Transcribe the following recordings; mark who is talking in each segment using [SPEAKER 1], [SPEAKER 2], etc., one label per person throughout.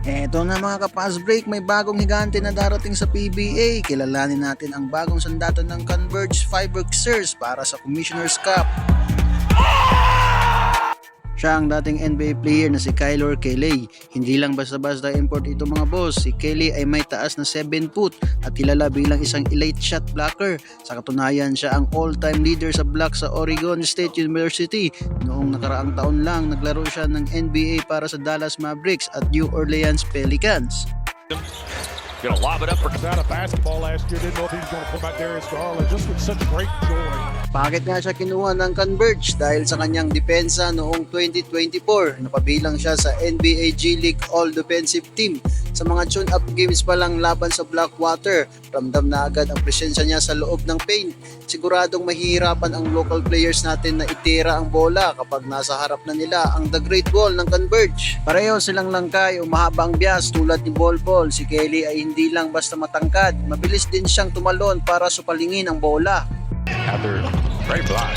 [SPEAKER 1] Eto na mga ka-fast break, may bagong higante na darating sa PBA. Kilalanin natin ang bagong sandata ng Converge Fiberxers para sa Commissioner's Cup. Siya ang dating NBA player na si Kylor Kelly. Hindi lang basta-basta import ito mga boss. Si Kelly ay may taas na 7 foot at kilala bilang isang elite shot blocker. Sa katunayan, siya ang all-time leader sa block sa Oregon State University. Noong nakaraang taon lang, naglaro siya ng NBA para sa Dallas Mavericks at New Orleans Pelicans.
[SPEAKER 2] Gonna lob it up for
[SPEAKER 3] Out of basketball last year, didn't know if he was going to pull out Darius Garland just with such great joy.
[SPEAKER 1] Bakit nga siya kinuha ng Converge? Dahil sa kanyang depensa noong 2024. Napabilang siya sa NBA G League All-Defensive Team. Sa mga tune-up games pa lang laban sa Blackwater, ramdam na agad ang presensya niya sa loob ng paint. Siguradong mahihirapan ang local players natin na itira ang bola kapag nasa harap na nila ang The Great Wall ng Converge. Pareho silang langkay o mahaba ang bias tulad ni Bol Bol. Si Kelly ay hindi lang basta matangkad, mabilis din siyang tumalon para supalingin ang bola.
[SPEAKER 2] great block.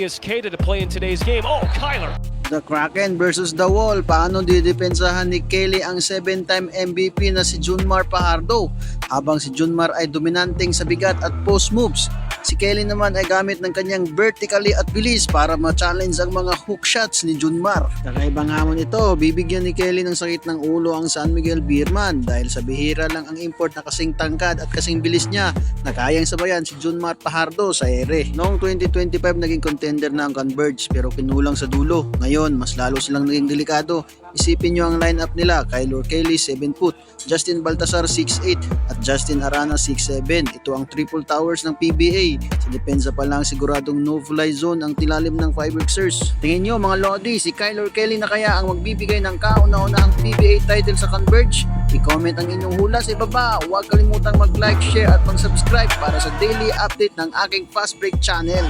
[SPEAKER 4] Is Kata to play in today's game. Oh, Kyler.
[SPEAKER 1] The Kraken versus the Wall. Paano didepensahan ni Kelly ang 7-time MVP na si Junmar Fajardo? Habang si Junmar ay dominanteng sa bigat at post moves, si Kelly naman ay gamit ng kanyang vertically at bilis para ma-challenge ang mga hook shots ni Junmar. Kakaibang hamon ito, bibigyan ni Kelly ng sakit ng ulo ang San Miguel Beerman dahil sa bihira lang ang import na kasing tangkad at kasing bilis niya na kayang sabayan si Junmar Fajardo sa ere. Noong 2025 naging contender na ang Converge pero kinulang sa dulo. Ngayon, mas lalo silang naging delikado. Isipin nyo ang lineup nila, Kylor Kelly 7 foot, Justin Baltasar 6'8 at Justin Arana 6'7. Ito ang triple towers ng PBA. Sa depensa pa lang siguradong no-fly zone ang tilalim ng Fiberxers. Tingin nyo mga Lodi, si Kylor Kelly na kaya ang magbibigay ng kauna-unahang PBA title sa Converge? I-comment ang inyong hula sa ibaba. Huwag kalimutang mag-like, share at mag-subscribe para sa daily update ng aking Fast Break channel.